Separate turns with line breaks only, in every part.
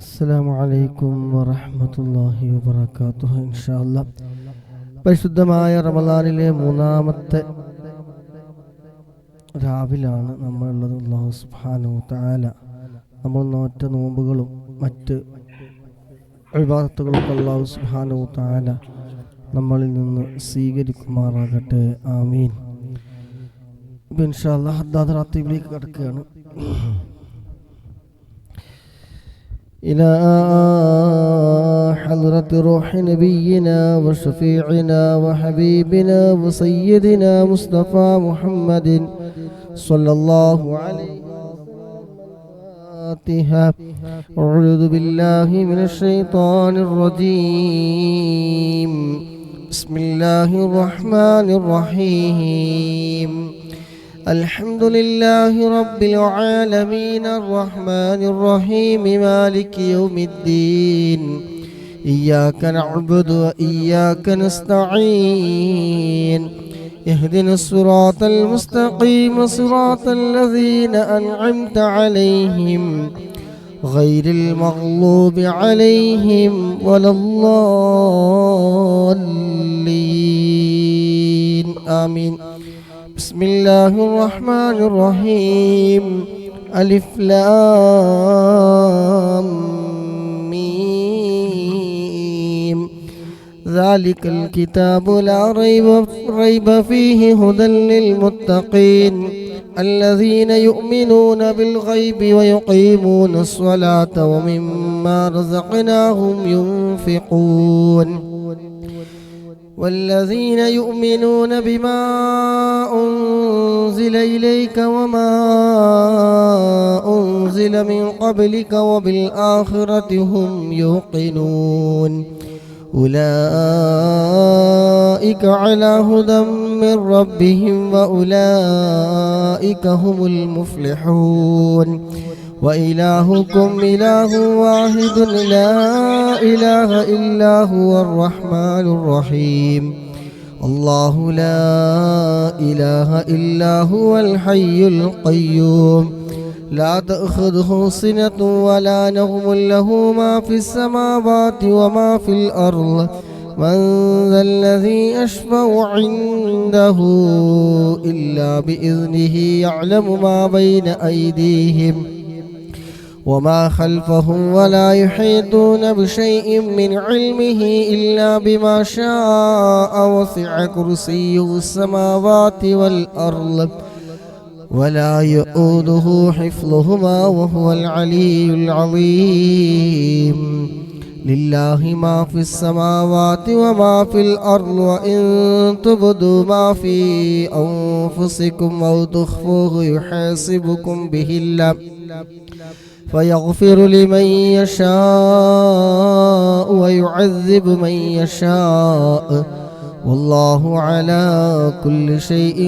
അസ്സലാമു അലൈക്കും വറഹ്മത്തുള്ളാഹി വബറകാതുഹു. ഇൻഷാ അല്ലാഹ് പരിശുദ്ധമായ റമളാനിലെ മൂന്നാമത്തെ രാവിലാണ് നമ്മളുള്ളത്. അല്ലാഹു സുബ്ഹാനഹു വ തആല നമ്മൾ നോറ്റ നോമ്പുകളും മറ്റ് ഇബാദത്തുകളും അല്ലാഹു സുബ്ഹാനഹു വ തആല നമ്മളിൽ നിന്ന് സ്വീകരിക്കുമാറാകട്ടെ. ആമീൻ. ഇൻഷാ അല്ലാഹ് ഹദ്ദാദ് റാത്തീബിലേക്ക് കടക്കുകയാണ്. إلى حضرة روح نبينا وشفيعنا وحبيبنا وسيدنا مصطفى محمد صلى الله عليه وسلم. أعوذ بالله من الشيطان الرجيم. بسم الله الرحمن الرحيم. الحمد لله رب العالمين الرحمن الرحيم مالك يوم الدين. إياك نعبد وإياك نستعين. اهدنا الصراط المستقيم صراط الذين أنعمت عليهم غير المغضوب عليهم ولا الضالين. آمين. بسم الله الرحمن الرحيم. ألف لام ميم. ذلك الكتاب لا ريب فيه هدى للمتقين الذين يؤمنون بالغيب ويقيمون الصلاة ومما رزقناهم ينفقون والذين يؤمنون بما أنزل إليك وما أنزل من قبلك وبالآخرة هم يوقنون أولئك على هدى من ربهم وأولئك هم المفلحون. وإلهكم إله واحد لا إله إلا هو الرحمن الرحيم. الله لا إله إلا هو الحي القيوم لا تأخذه سنة ولا نوم له ما في السماوات وما في الأرض. من ذا الذي يشفع عنده إلا بإذنه يعلم ما بين أيديهم وما خلفهم ولا يحيطون بشيء من علمه إلا بما شاء. وسع كرسيه السماوات والأرض ولا يؤوده حفظهما وهو العلي العظيم. لله ما في السماوات وما في الأرض وإن تبدوا ما في أنفسكم أو تخفوه يحاسبكم به الله فيغفر لمن يشاء ويعذب من يشاء والله على كل شيء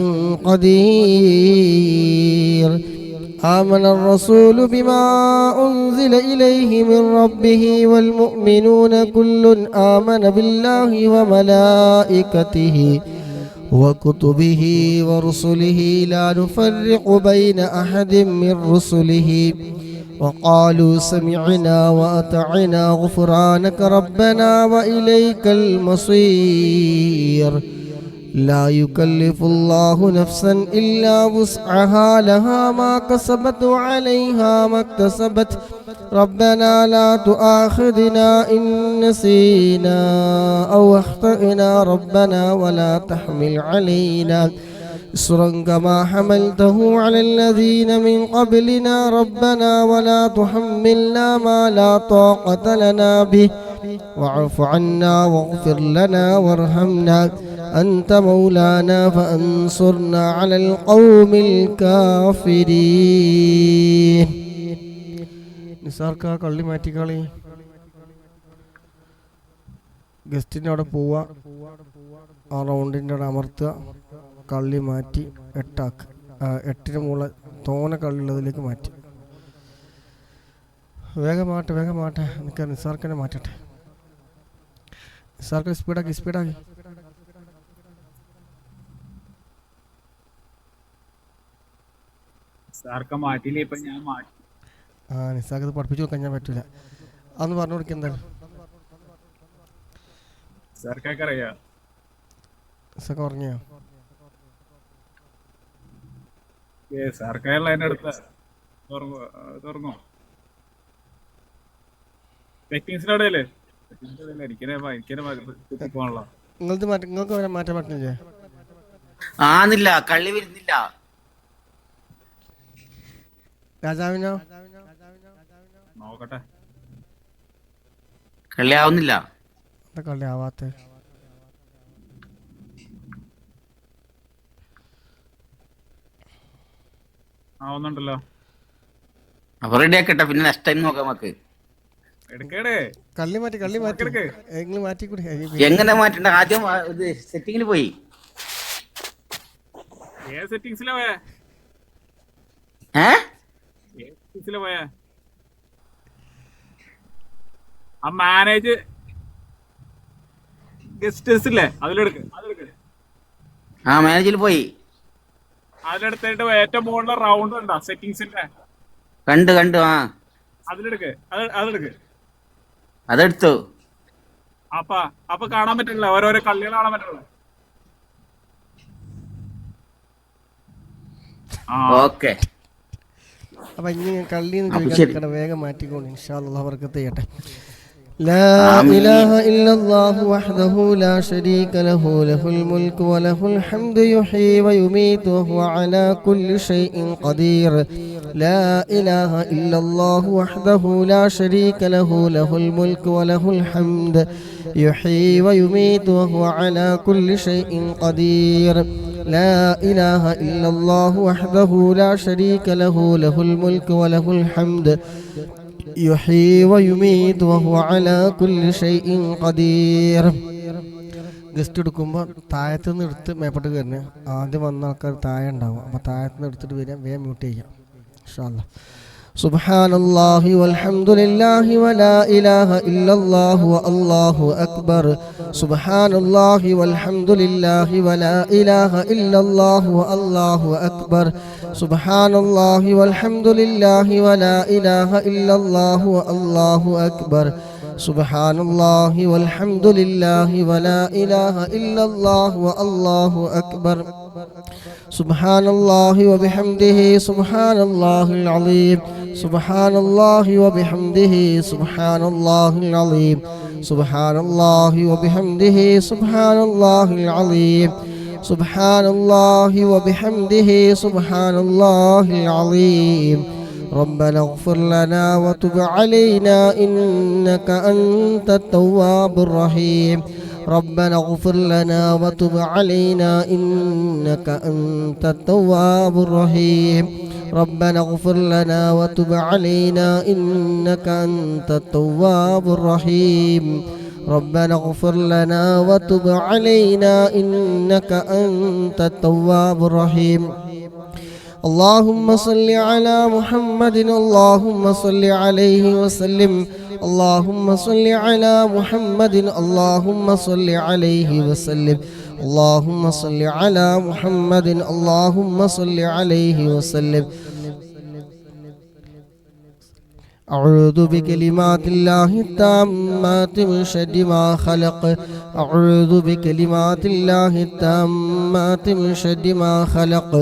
قدير. آمن الرسول بما أنزل إليه من ربه والمؤمنون كل آمن بالله وملائكته وكتبه ورسله لا نفرق بين أحد من رسله وقالوا سمعنا وأطعنا غفرانك ربنا وإليك المصير. لا يكلف الله نفسا إلا وسعها لها ما كسبت وعليها ما اكتسبت. ربنا لا تؤاخذنا إن نسينا أو أخطأنا ربنا ولا تحمل علينا إصرا كما حملته على الذين من قبلنا ربنا ولا تحملنا ما لا طاقة لنا به واعف عنا واغفر لنا وارحمنا أنت مولانا فانصرنا على القوم الكافرين. നിസാർക്ക കള്ളി മാറ്റിക്കളി. ഗസ്റ്റിൻ്റെ അവിടെ പോവുക, ആ റൗണ്ടിൻ്റെ അവിടെ അമർത്തുക, കള്ളി മാറ്റി എട്ടാക്ക്. എട്ടിന് മുകളിൽ തോന കള്ളിയുള്ളതിലേക്ക് മാറ്റി. വേഗം മാട്ടെ എനിക്ക് നിസാർക്കനെ മാറ്റട്ടെ. നിസാർക്ക് സ്പീഡാക്കി.
സാർക്ക് മാറ്റിയില്ലേ? ഇപ്പൊ ഞാൻ മാറ്റി.
നിസാർക്ക് പഠിപ്പിച്ചു നോക്കാൻ ഞാൻ പറ്റില്ല. അന്ന് പറഞ്ഞു കൊടുക്കുന്നത് ഉറങ്ങിയോ? നിങ്ങൾക്ക് മാറ്റാൻ പറ്റുന്നില്ലേ?
ആന്നില്ല, കള്ളി വരുന്നില്ല.
രാജാവിനോ?
നോക്കട്ടെ,
കള്ളി ആവുന്നില്ല.
കള്ളി ആവാത്ത
ആവുന്നുണ്ടല്ലോ.
അപ്പൊ റെഡി ആക്കട്ടെ, പിന്നെ നെക്സ്റ്റ് ടൈം നോക്കാം നമുക്ക്.
കള്ളി മാറ്റി മാറ്റിക്കൂടി.
എങ്ങനെ മാറ്റണ്ട? ആദ്യം ഇത് സെറ്റിങ്ങിൽ പോയി.
മാനേജ് ഗസ്റ്റേഴ്സ് ഇല്ലേ, അതിലെടുക്ക്.
മാനേജിൽ പോയി.
അതിലെടുത്തിട്ട് ഏറ്റവും മുകളിലെ റൗണ്ട് ഉണ്ടോ സെറ്റിംഗ്സിന്റെ?
കണ്ടു.
അതിലെടുക്ക്.
അതെടുത്തു.
അപ്പൊ കാണാൻ പറ്റില്ല, ഓരോരോ കള്ളികൾ കാണാൻ പറ്റുള്ളൂ.
ഓക്കെ.
അപ്പൊ ഇനി കള്ളിന്ന് ചോദിക്കാൻ വേഗം മാറ്റിക്കോളൂ. ഇൻഷാ അല്ലാഹ് ബർക്കത്ത് ചെയ്യട്ടെ. لا إله إلا الله وحده لا شريك له له الملك وله الحمد يحيي ويميت وهو على كل شيء قدير. لا إله إلا الله وحده لا شريك له له الملك وله الحمد يحيي ويميت وهو على كل شيء قدير. لا إله إلا الله وحده لا شريك له له الملك وله الحمد يحيي ويميت وهو على كل شيء قدير. ഗസ്റ്റ് എടുക്കുമ്പോൾ താഴത്ത് നിന്ന് എടുത്ത് മേപ്പോട്ട് കയറുന്നത്. ആദ്യം വന്ന ആൾക്കാർ താഴെ ഉണ്ടാവും. അപ്പോൾ താഴത്ത് നിന്ന് എടുത്തിട്ട് വരാം, വേഗം മ്യൂട്ട് ചെയ്യാം. ഇൻഷാ അല്ലാഹ്. സുബ്ഹാനല്ലാഹി വൽഹംദുലില്ലാഹി വലാ ഇലാഹ ഇല്ലല്ലാഹു വഅല്ലാഹു അക്ബർ. സുബ്ഹാനല്ലാഹി വൽഹംദുലില്ലാഹി വലാ ഇലാഹ ഇല്ലല്ലാഹു വഅല്ലാഹു അക്ബർ. സുബ്ഹാനല്ലാഹി വൽഹംദുലില്ലാഹി വലാ ഇലാഹ ഇല്ലല്ലാഹു വഅല്ലാഹു അക്ബർ. സുബ്ഹാനല്ലാഹി വൽഹംദുലില്ലാഹി വലാ ഇലാഹ ഇല്ലല്ലാഹു വഅല്ലാഹു അക്ബർ. സുബ്ഹാനല്ലാഹി വബിഹംദിഹി സുബ്ഹാനല്ലാഹിൽ അലീം. സുബ്ഹാനല്ലാഹി വബിഹംദിഹി സുബ്ഹാനല്ലാഹിൽ അലീം. സുബ്ഹാനല്ലാഹി വബിഹംദിഹി സുബ്ഹാനല്ലാഹിൽ അലീം. സുബ്ഹാനല്ലാഹി വബിഹംദിഹി സുബ്ഹാനല്ലാഹിൽ അലീം. ربنا اغفر لنا وتب علينا إنك أنت التواب الرحيم. ربنا اغفر لنا وتب علينا إنك أنت التواب الرحيم. ربنا اغفر لنا وتب علينا إنك أنت التواب الرحيم. ربنا اغفر لنا وتب علينا إنك أنت التواب الرحيم. اللهم صل على محمد اللهم صل عليه وسلم. اللهم صل على محمد اللهم صل عليه وسلم. اللهم صل على محمد اللهم صل عليه وسلم. أعوذ بكلمات الله التامات من شر ما خلق. أعوذ بكلمات الله التامات من شر ما خلق.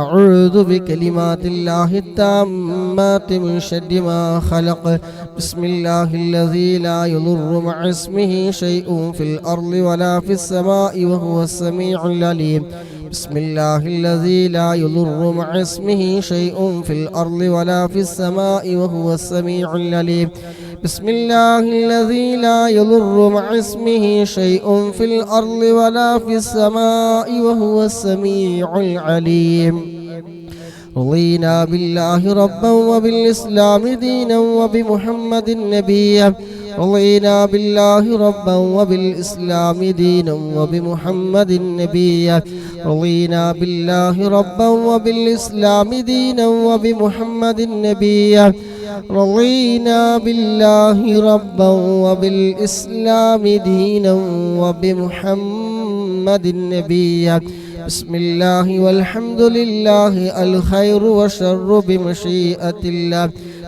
أعوذ بكلمات الله التامات من شر ما خلق. بسم الله الذي لا يضر مع اسمه شيء في الأرض ولا في السماء وهو السميع العليم. بسم الله الذي لا يضر مع اسمه شيء في الأرض ولا في السماء وهو السميع العليم. بسم الله الذي لا يضر مع اسمه شيء في الأرض ولا في السماء وهو السميع العليم. رضينا بالله ربا وبالإسلام دينا وبمحمد نبيا. رضينا بالله ربا وبالإسلام دينا وبمحمد نبيا. رضينا بالله ربا وبالإسلام دينا وبمحمد نبيا. رضينا بالله ربا وبالإسلام دينا وبمحمد نبيا. بسم الله والحمد لله الخير والشر بمشيئة الله.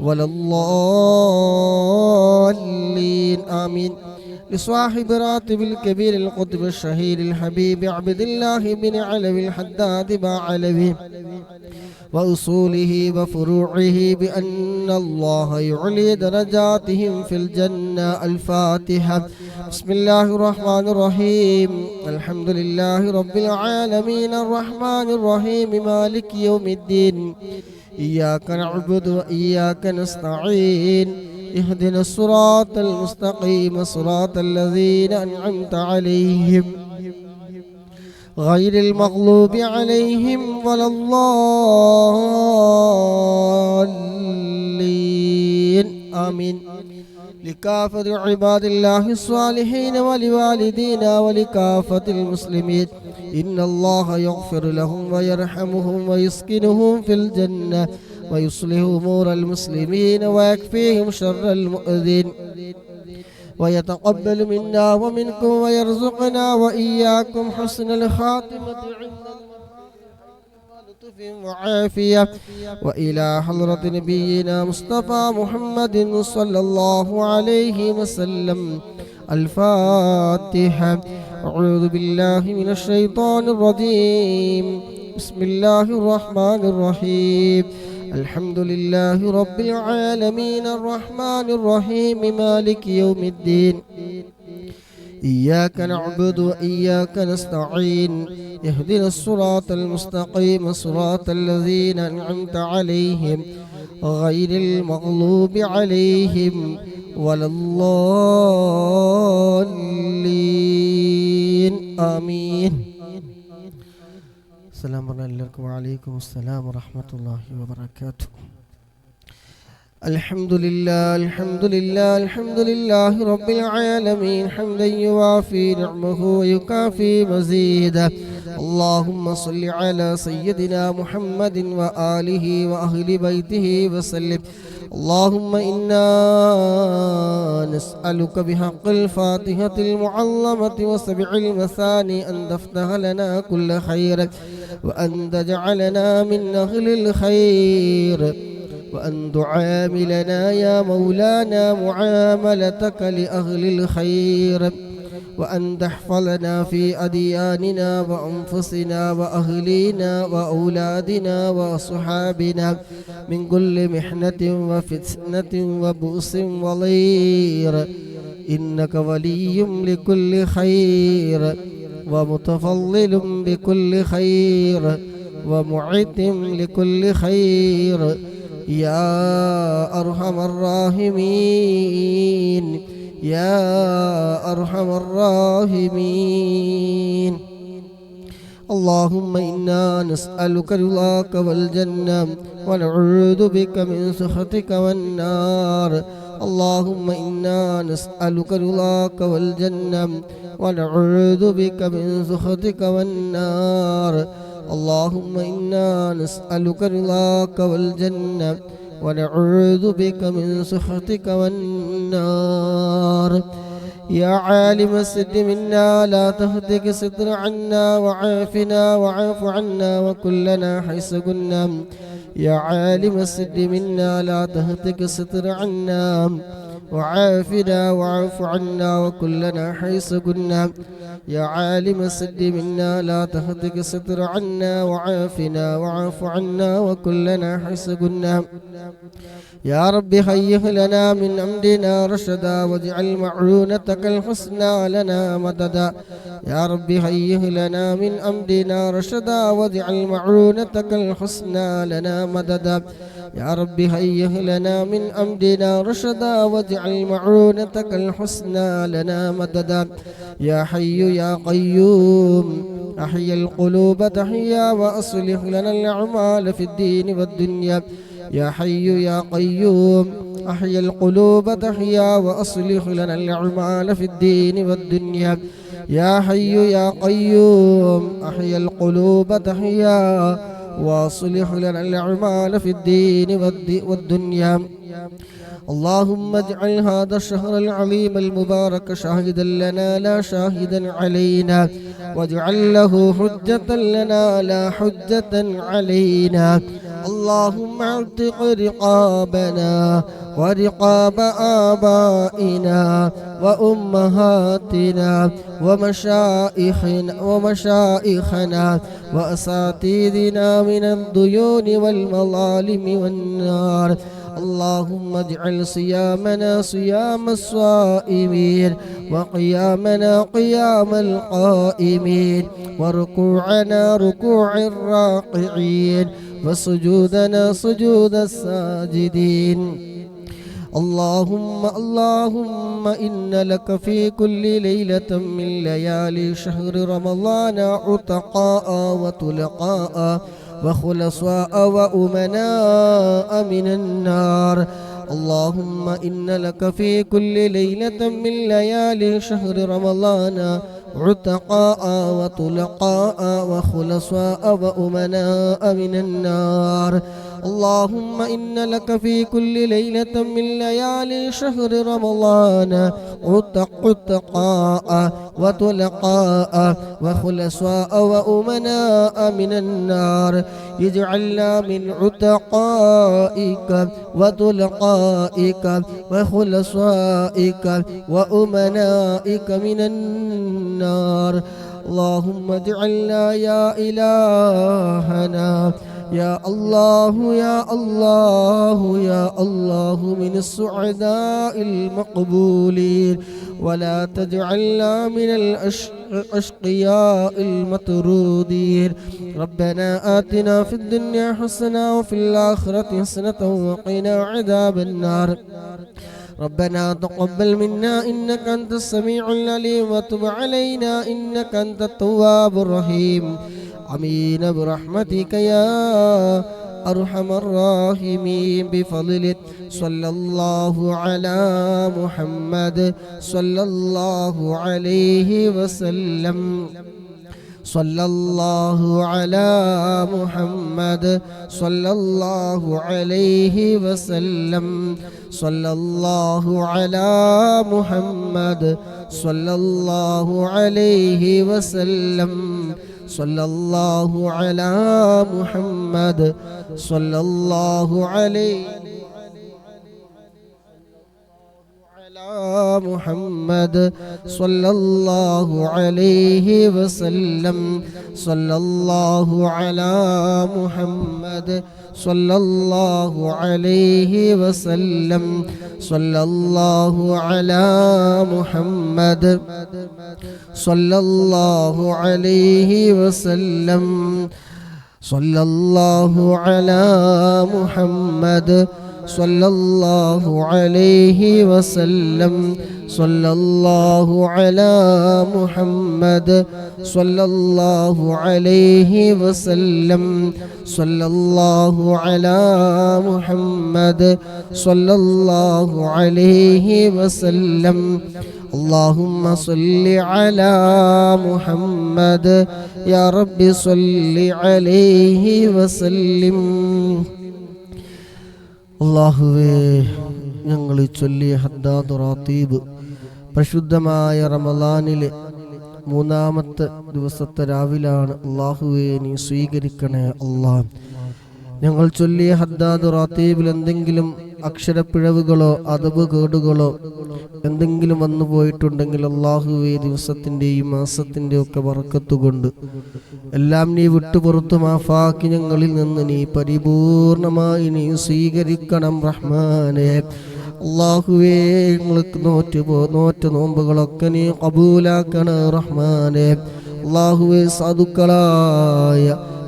ولا الضالين آمين. لصاحب راتب الكبير القطب الشهير الحبيب عبد الله بن علوي الحداد باعلوي وأصوله وفروعه بأن الله يعلي درجاتهم في الجنة. الفاتحة. بسم الله الرحمن الرحيم. الحمد لله رب العالمين الرحمن الرحيم مالك يوم الدين. إياك نعبد وإياك نستعين. اهدنا الصراط المستقيم صراط الذين أنعمت عليهم غير المغلوب عليهم ولا الضالين آمين. لكافة عباد الله الصالحين ولوالدينا ولكافة المسلمين إن الله يغفر لهم ويرحمهم ويسكنهم في الجنة ويصلح أمور المسلمين ويكفيهم شر المؤذين ويتقبل منا ومنكم ويرزقنا وإياكم حسن الخاتمة عند لطف وعافية. وإلى حضرة نبينا مصطفى محمد صلى الله عليه وسلم. الفاتحة. أعوذ بالله من الشيطان الرجيم. بسم الله الرحمن الرحيم. الحمد لله رب العالمين الرحمن الرحيم مالك يوم الدين. إياك نعبد وإياك نستعين. اهدنا الصراط المستقيم صراط الذين أنعمت عليهم غير المغلوب عليهم ولا الضالين آمين. السلام عليكم وعليكم السلام ورحمة الله وبركاته. الحمد لله الحمد لله الحمد لله رب العالمين حمدا يوافي نعمه ويكافي مزيده. اللهم صل على سيدنا محمد وآله وأهل بيته وسلم. اللهم إنا نسألك بحق الفاتحة المعظمة وسبع المثاني أن تفتح لنا كل خير وأن تجعلنا من أهل الخير وأن تعاملنا يا مولانا معاملتك لأهل الخير وأن تحفظنا في أدياننا وأنفسنا وأهلينا وأولادنا وأصحابنا من كل محنة وفتنة وبؤس وضير. إنك ولي لكل خير ومتفضل بكل خير ومعت لكل خير يا أرحم الراحمين يا أرحم الراحمين. اللهم إنا نسألك رضاك والجنة ونعوذ بك من سخطك والنار. اللهم إنا نسألك رضاك والجنة ونعوذ بك من سخطك والنار. اللهم إنا نسألك رضاك والجنة ونعوذ بك من سخطك والنار. يا عالم السر منا لا تهتك ستر عنا وعافنا وعاف عنا وكلنا حيث كنا. يا عالم السر منا لا تهتك ستر عنا وعافنا وعاف عنا وكلنا حيث كنا. يا عالم السر منا لا تهتك ستر عنا وعافنا وعاف عنا وكلنا حيث كنا. يا رب هيئ لنا من أمرنا رشدا واجعل معونتك الحسنى لنا مددا. يا رب هيئ لنا من أمرنا رشدا واجعل معونتك الحسنى لنا مددا. يا رب هيئ لنا من أمرنا رشدا واجعل معونتك الحسنى لنا مددا. يا حي يا قيوم أحيي القلوب تحيا وأصلح لنا الأعمال في الدين والدنيا. يا حي يا قيوم أحيي القلوب تحيا وأصلح لنا الأعمال في الدين والدنيا. يا حي يا قيوم أحيي القلوب تحيا وأصلح لنا الأعمال في الدين والدنيا. اللهم اجعل هذا الشهر العظيم المبارك شاهدا لنا لا شاهدا علينا واجعل له حجة لنا لا حجة علينا. اللهم اعتق رقابنا ورقاب آبائنا وأمهاتنا ومشائخنا وأساتذتنا من الديون والمظالم والنار. اللهم اجعل صيامنا صيام الصائمين وقيامنا قيام القائمين وركوعنا ركوع الراقعين وسجودنا سجود الساجدين. اللهم إن لك في كل ليلة من ليالي شهر رمضان عتقاء وطلقاء وخلصاء وأمناء من النار. اللهم إن لك في كل ليلة من ليالي شهر رمضان عتقاء وطلقاء وخلصاء وأمناء من النار. اللهم إن لك في كل ليلة من ليالي شهر رمضان عتقاء وطلقاء وخلصاء وأمناء من النار. اجعلنا من عتقائك وطلقائك وخلصائك وأمنائك من النار. اللهم اجعلنا يا إلهنا يا الله يا الله يا الله من السعداء المقبولين، ولا تجعلنا من الأشقياء المطرودين. ربنا آتنا في الدنيا حسنة وفي الآخرة حسنة وقنا عذاب النار. ربنا تقبل منا إنك أنت السميع العليم وتب علينا إنك أنت التواب الرحيم. آمين برحمتك يا أرحم الراحمين. بفضلك صلى الله على محمد صلى الله عليه وسلم. صلى الله على محمد صلى الله عليه وسلم. صلى الله على محمد صلى الله عليه وسلم. صلى الله على محمد صلى الله عليه محمد صلى الله عليه وسلم. صلى الله على محمد صلى الله عليه وسلم. صلى الله على محمد صلى الله عليه وسلم. صلى الله على محمد صلى الله عليه وسلم. صلى الله على محمد صلى الله عليه وسلم. صلى الله على محمد صلى الله عليه وسلم. اللهم صل على محمد يا رب صل عليه وسلم. അല്ലാഹുവേ, ഞങ്ങൾ ചൊല്ലിയ ഹദ്ദാദ് റാത്തീബ് പരിശുദ്ധമായ റമളാനിലെ മൂന്നാമത്തെ ദിവസത്തെ രാവിലാണ്. അല്ലാഹുവേ, നീ സ്വീകരിക്കണേ അല്ലാഹ്. ഞങ്ങൾ ചൊല്ലിയ ഹദ്ദാദ് റാത്തീബിൽ എന്തെങ്കിലും അക്ഷരപ്പിഴവുകളോ അദബ് കേടുകളോ എന്തെങ്കിലും വന്നു പോയിട്ടുണ്ടെങ്കിൽ അല്ലാഹുവേ, ദിവസത്തിൻ്റെയും മാസത്തിൻ്റെയും ഒക്കെ ബർക്കത്തുകൊണ്ട് എല്ലാം നീ വിട്ടുപുറത്തു മാഫാക്കി ഞങ്ങളിൽ നിന്ന് നീ പരിപൂർണമായി നീ സ്വീകരിക്കണം റഹ്മാനേ. അല്ലാഹുവേ, ഞങ്ങൾക്ക് നോറ്റ നോമ്പുകളൊക്കെ നീ കബൂലാക്കണേ റഹ്മാനേ. അല്ലാഹുവേ, സാധുക്കളായ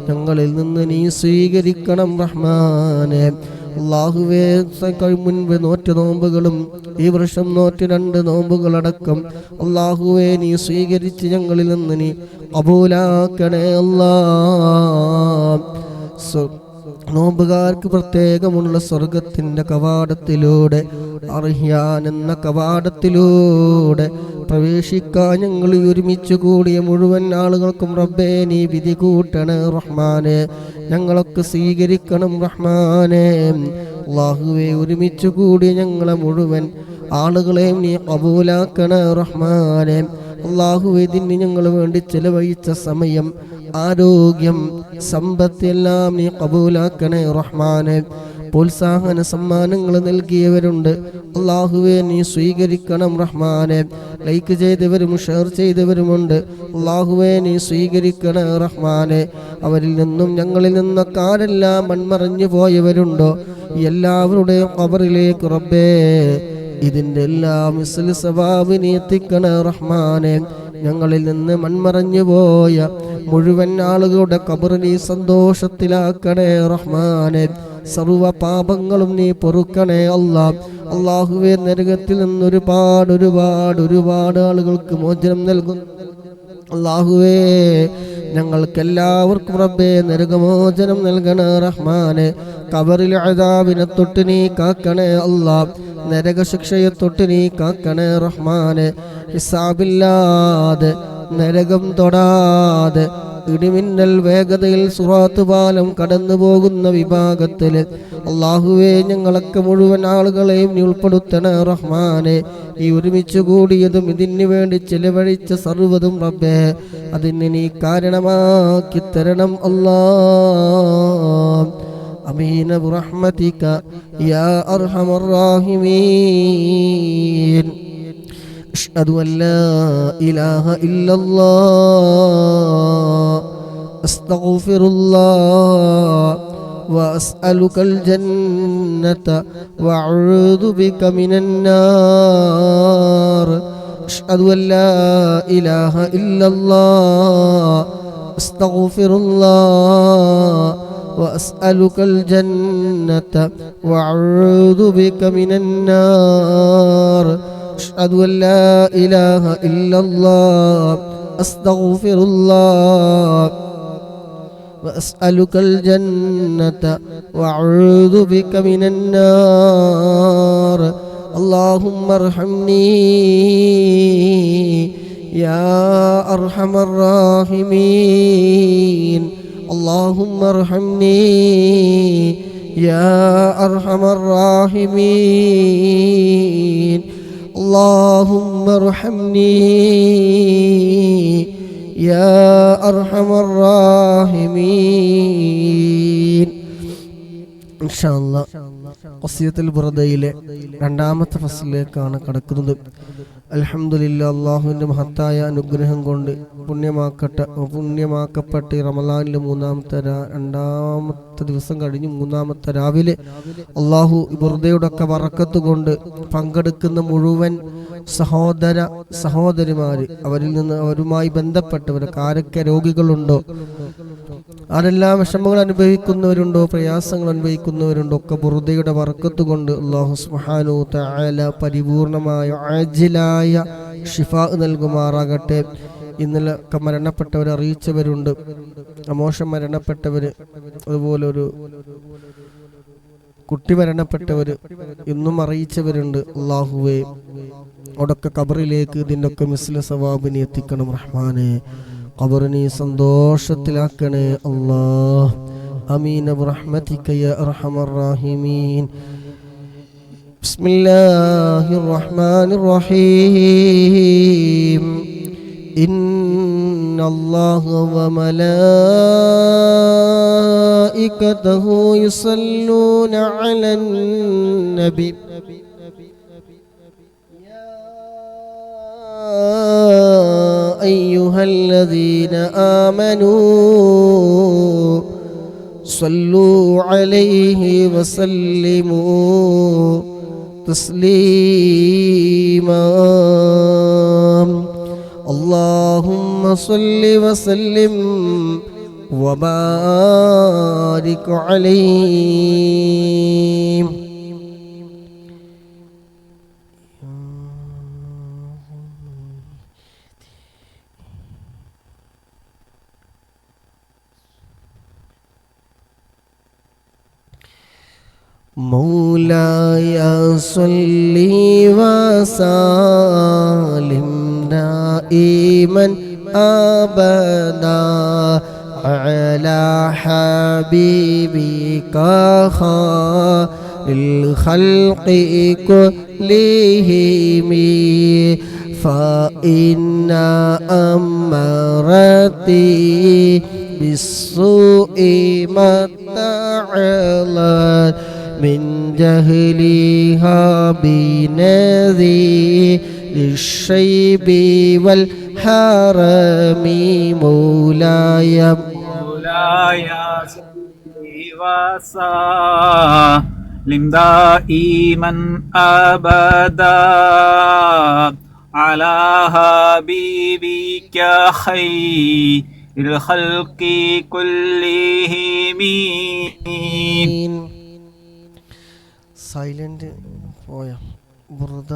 ഞങ്ങളിൽ നിന്ന് നീ സ്വീകരിക്കണം റഹ്മാനേ. അല്ലാഹുവേ, മുൻപ് നോറ്റ നോമ്പുകളും ഈ വർഷം നോറ്റ് 2 നോമ്പുകളടക്കം അല്ലാഹുവേ നീ സ്വീകരിച്ച് ഞങ്ങളിൽ നിന്ന് നീ കബൂലാക്കണേ അല്ലാഹ്. നോമ്പുകാർക്ക് പ്രത്യേകമുള്ള സ്വർഗത്തിന്റെ കവാടത്തിലൂടെ അർഹ്യാൻ എന്ന കവാടത്തിലൂടെ പ്രവേശിക്കാൻ ഞങ്ങൾ ഒരുമിച്ച് കൂടിയ മുഴുവൻ ആളുകൾക്കും റബ്ബേ നീ വിധി കൂട്ടണേ റഹ്മാനെ. ഞങ്ങളൊക്കെ സ്വീകരിക്കണം റഹ്മാനെ. അല്ലാഹുവേ, ഒരുമിച്ച് കൂടിയ ഞങ്ങളെ മുഴുവൻ ആളുകളെയും നീ കബൂലാക്കണേ റഹ്മാനെ. അല്ലാഹുവേ ഇതിന് ഞങ്ങൾ വേണ്ടി ചെലവഴിച്ച സമയം, ആരോഗ്യം, സമ്പത്ത് എല്ലാം നീ കബൂലാക്കണേ റഹ്മാനെ. പ്രോത്സാഹന സമ്മാനങ്ങൾ നൽകിയവരുണ്ട്, അല്ലാഹുവേ നീ സ്വീകരിക്കണം റഹ്മാനെ. ലൈക്ക് ചെയ്തവരും ഷെയർ ചെയ്തവരുമുണ്ട്, അല്ലാഹുവേ നീ സ്വീകരിക്കണേ റഹ്മാനെ. അവരിൽ നിന്നും ഞങ്ങളിൽ നിന്നൊക്കെ ആരെല്ലാം മൺമറഞ്ഞു പോയവരുണ്ടോ എല്ലാവരുടെയും ഖബറിലേക്ക് റബ്ബേ ഇതിൻ്റെ എല്ലാം മിസ്ൽ സവാബ് നീ എത്തിക്കണേ റഹ്മാനെ. ഞങ്ങളിൽ നിന്ന് മൺമറഞ്ഞു പോയ മുഴുവൻ ആളുകളുടെ ഖബർ നീ സന്തോഷത്തിലാക്കണേ റഹ്മാനെ. സർവ പാപങ്ങളും നീ പൊറുക്കണേ അല്ലാ. അല്ലാഹുവേ നരകത്തിൽ നിന്ന് ഒരുപാട് ആളുകൾക്ക് മോചനം നൽകും അല്ലാഹുവേ. ഞങ്ങൾക്കെല്ലാവർക്കും റബ്ബേ നരകമോചനം നൽകണേ റഹ്മാനെ. ഖബറിൽ അദാബിനെ തൊട്ട് നീ കാക്കണേ അല്ലാ. നരകശിക്ഷയെ തൊട്ട് നീ കാക്കണേ റഹ്മാനെ. ഹിസാബില്ലാതെ നരകം തൊടാതെ ഇടിമിന്നൽ വേഗതയിൽ സിറാത്ത് പാലം കടന്നു പോകുന്ന വിഭാഗത്തിൽ അല്ലാഹുവേ ഞങ്ങളൊക്കെ മുഴുവൻ ആളുകളെയും നീ ഉൾപ്പെടുത്തണേ റഹ്മാനെ. ഈ ഒരുമിച്ച് കൂടിയതും ഇതിന് വേണ്ടി ചെലവഴിച്ച സർവ്വതും റബ്ബേ അതിന് നീ കാരണമാക്കി തരണം അല്ലാ. അമീന ബിറഹ്മതിക യാ അർഹമർ റഹീമീൻ. أشهد أن لا إله إلا الله أستغفر الله وأسألك الجنة وأعوذ بك من النار. أشهد أن لا إله إلا الله أستغفر الله وأسألك الجنة وأعوذ بك من النار. أشهد أن لا إله إلا الله أستغفر الله وأسألك الجنة وأعوذ بك من النار. اللهم ارحمني يا أرحم الراحمين. اللهم ارحمني يا أرحم الراحمين. اللهم ارحمني يا أرحم الراحمين. إن شاء الله ഖസിയത്തുൽ ബുറദയിലെ രണ്ടാമത്തെ ഫസ്ലിലേക്കാണ് കടക്കുന്നത്. അൽഹംദുലില്ലാ, അല്ലാഹുവിൻ്റെ മഹത്തായ അനുഗ്രഹം കൊണ്ട് പുണ്യമാക്കപ്പെട്ട റമളാനിലെ രണ്ടാമത്തെ ദിവസം കഴിഞ്ഞ് മൂന്നാമത്തെ രാവിലെ അല്ലാഹു ബുർദയുടെ ഒക്കെ ബറക്കത്ത് കൊണ്ട് പങ്കെടുക്കുന്ന മുഴുവൻ സഹോദരിമാര്, അവരുമായി ബന്ധപ്പെട്ടവരൊക്കെ ആരൊക്കെ രോഗികളുണ്ടോ, ആരെല്ലാം വിഷമങ്ങൾ അനുഭവിക്കുന്നവരുണ്ടോ, പ്രയാസങ്ങൾ അനുഭവിക്കുന്നവരുണ്ടോ, ഒക്കെ ബുർദയുടെ ബറക്കത്ത് കൊണ്ട് അല്ലാഹു സുബ്ഹാനഹു തആല പരിപൂർണമായ ആജിലായ ഷിഫാ നൽകുമാറാകട്ടെ. ഇന്നലെ ഒക്കെ മരണപ്പെട്ടവർ അറിയിച്ചവരുണ്ട്, അമോഷം മരണപ്പെട്ടവര്, അതുപോലെ ഒരു കുട്ടി മരണപ്പെട്ടവര് ഇന്നും അറിയിച്ചവരുണ്ട്. അല്ലാഹുവേ അവിടൊക്കെ ഖബറിലേക്ക് ഇതിൻ്റെ ഒക്കെ മിസ്ല സവാബിനെ എത്തിക്കണം റഹ്മാനെ. ഖബറിനെ സന്തോഷത്തിലാക്കണേ അല്ലാഹ്. ആമീൻ ബിറഹ്മതിക യാ അർഹമർ റഹീമീൻ. ബിസ്മില്ലാഹിർ റഹ്മാനിർ റഹീം. ഇന്നല്ലാഹ വ മലായികതഹു യുസല്ലൂന അലൻ നബി أيها الذين آمنوا صلوا عليه وسلموا تسليما. اللهم صل وسلم وبارك عليه. مولاي صل وسلم دائما أبدا على حبيبك خير الخلق كلهم فإن أمرتي بالسوء ما تعلت من جهلها بنذير الشيب والحرم مولاي
وسلم دائما أبدا على حبيبك خير الخلق كلهم.
സൈലന്റ് പോയ ബുർദ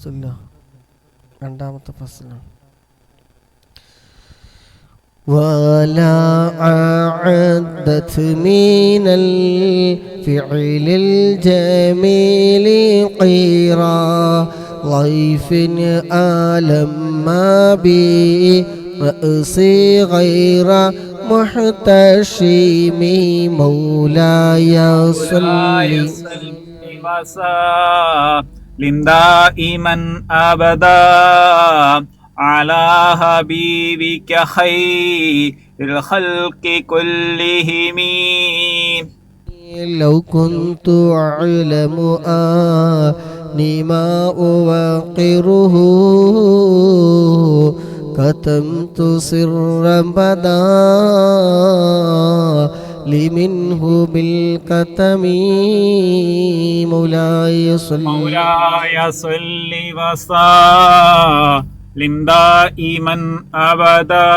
ചൊല്ല രണ്ടാമത്തെ ഫസ്ലാണ്. ولا أعدت من الفعل الجميل قيرا ضيف ألم برأسي غير محتشم مولاي صل
وسلم دائما أبدا على حبيبك خير الخلق كلهم.
لو كنت أعلم أني ما أوقره كتمت سرا بدا لي منه بالكتم مولاي صل
وسلم دائما أبدا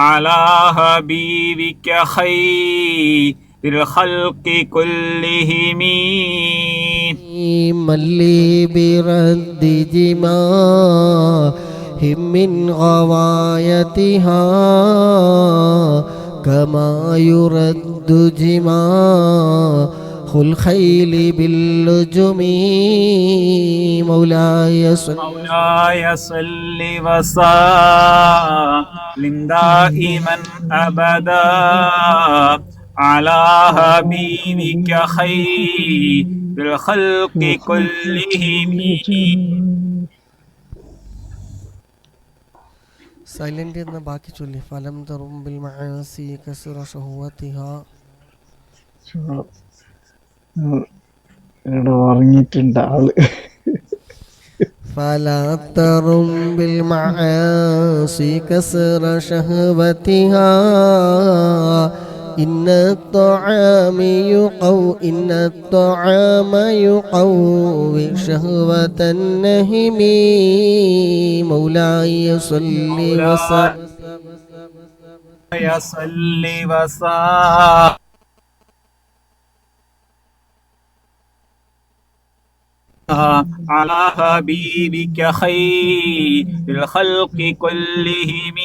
على حبيبك خير الخلق كلهم.
من لي برد جماح من غوايتها كما يرد جماح الخيل باللجم مولاي صل
وسلم دائما أبدا على حبيبك خير الخلق كلهم.
സൈലന്റ് എന്ന ബാക്കി ചൊല്ലി ഫലം തറുമ്പിൽ മഅസി കസ്റ ഷഹവതിഹ.
ഉറങ്ങിയിട്ടുണ്ട് ആള്.
فلا ترم بالمعاصي كسر شهوتها إن الطعام يقوي شهوة النهم مولاي صل وسلم
على حبيبك خير الخلق كلهم.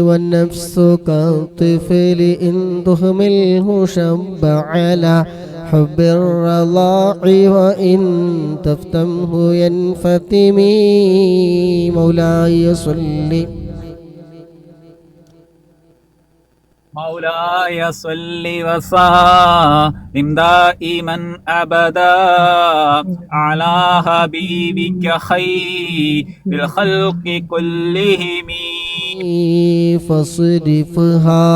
والنفس كالطفل إن تهمله شب على حب الرضاع وإن تفتمه ينفتم مولاي صل
وسلم دائما أبدا على حبيبك خير الخلق كلهم.
فاصرفها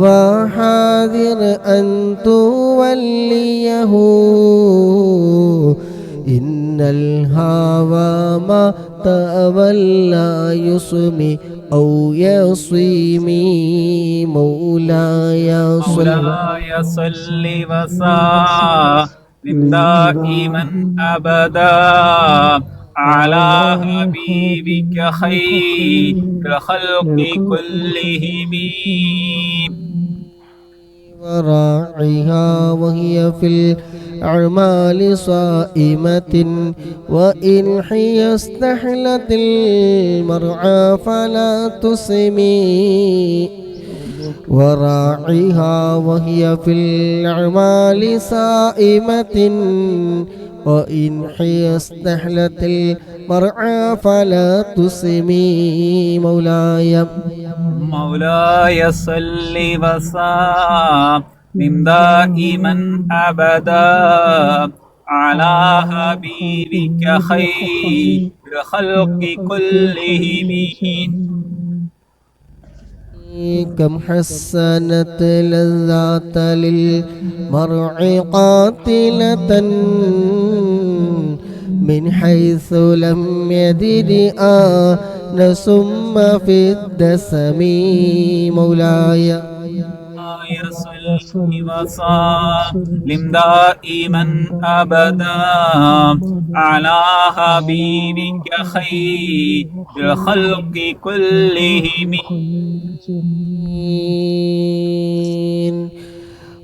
وحاذر أن توليه إن الهوى ما تولى يصمي أو يصيمي مولاي صل
وسلم دائما أبدا على حبيبك خير الخلق كلهم.
وراعيها وهي في الأعمال صائمة وإن حي استحلت المرعى فلا تسمي وراعيها وهي في الأعمال صائمة وإن حي استحلت المرعى فلا تسمي مولاي
صل وسلم دائما أبدا على حبيبك خير الخلق كلهم.
كم حسنت لذات للمرء قاتلة من حيث لم يدد ثم في الدسم مولاي
صل وسلم دائما أبدا على حبيبك خير الخلق كلهم.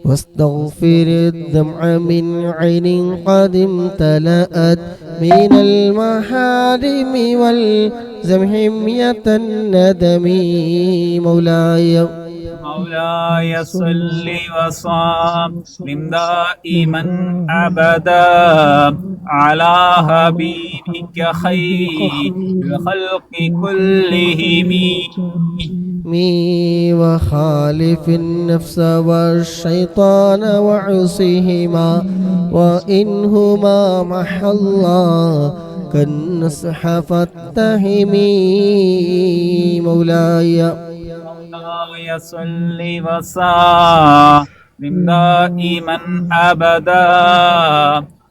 واستغفر الدمع من عين قد امتلأت من المحارم والزم حمية الندم مولاي
صل وسلم دائما أبدا على حبيبك خير الخلق كلهم.
وخالف النفس والشيطان وعصيهما وإنهما مح الله كالنصح فاتهمي مولاي
صل وسلم دائما أبدا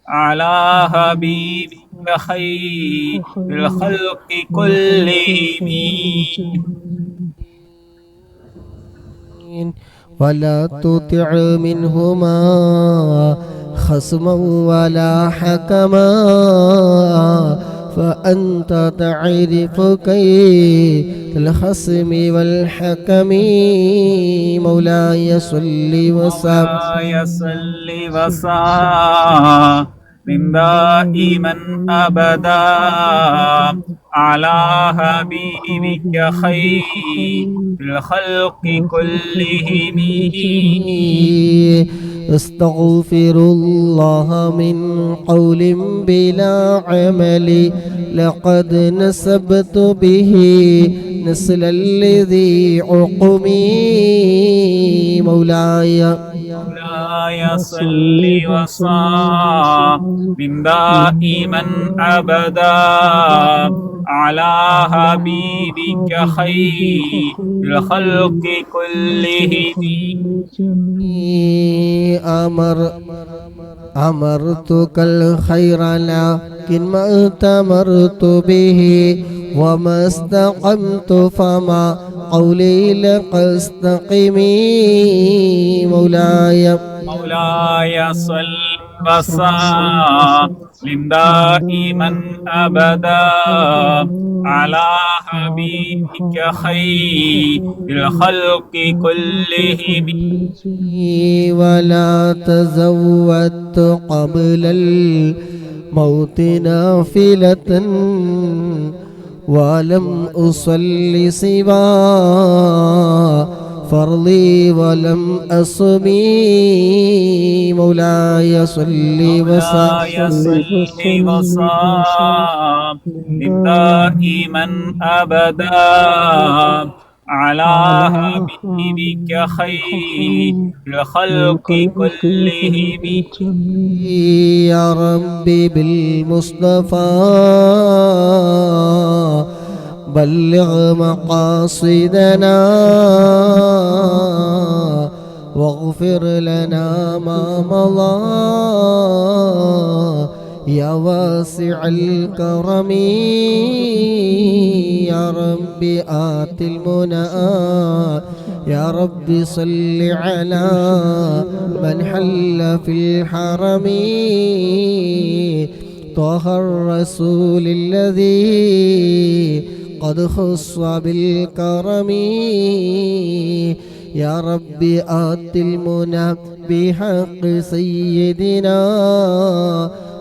على حبيبك خير الخلق كلهم.
ولا تطع منهما خصما ولا حكما فأنت تعرف كيد الخصم والحكم مولاي صل
وسلم دائما أبدا على حبيبك خير الخلق كلهم.
استغفر الله من قول بلا عمل لقد نسبت به نسل الذي عقمي مولاي
صل وسلم دائما أبدا على حبيبك خير الخلق كلهم.
أمرتك الخير لكن ما ائتمرت به وما استقمت فما قولي لك استقمي مولاي
صل وسلم دائما أبدا على حبيبك خير الخلق كلهم.
ولا تزودت قبل الموت نافلة ولم أصل سوى فرضي ولم أصمي مولاي صل وسلم
دائما أبدا على حبيبك خير الخلق كلهم.
يا ربي بالمصطفى بلغ مقاصدنا واغفر لنا ما مضى يا واسع الكرم. يا ربي آت المنى يا ربي صل على من حل في الحرم طه الرسول الذي قد خص بالكرم. يا ربي آت المنى بحق سيدنا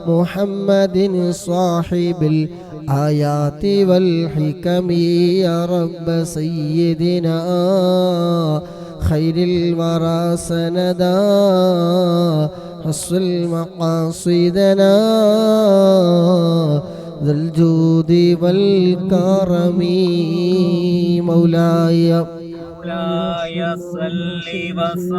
محمد صاحب الآيات والحكم. يا رب سيدنا خير الورى سندا حصل مقاصدنا ذا الجود والكرم مولاي
صل وسلم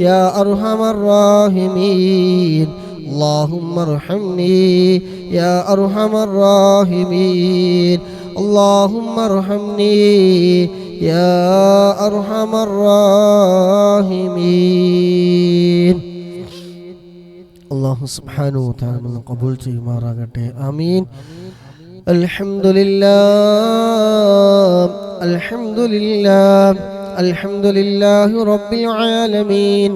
يا أرحم الراحمين اللهم ارحمني يا أرحم الراحمين اللهم ارحمني يا أرحم الراحمين അല്ലാഹു സുബ്ഹാനഹു വ തആല നമ്മെ ഖബൂൽ ചെയ്യുമാറാകട്ടെ ആമീൻ അൽഹംദുലില്ലാഹ് അൽഹംദുലില്ലാഹ് അൽഹംദുലില്ലാഹി റബ്ബിൽ ആലമീൻ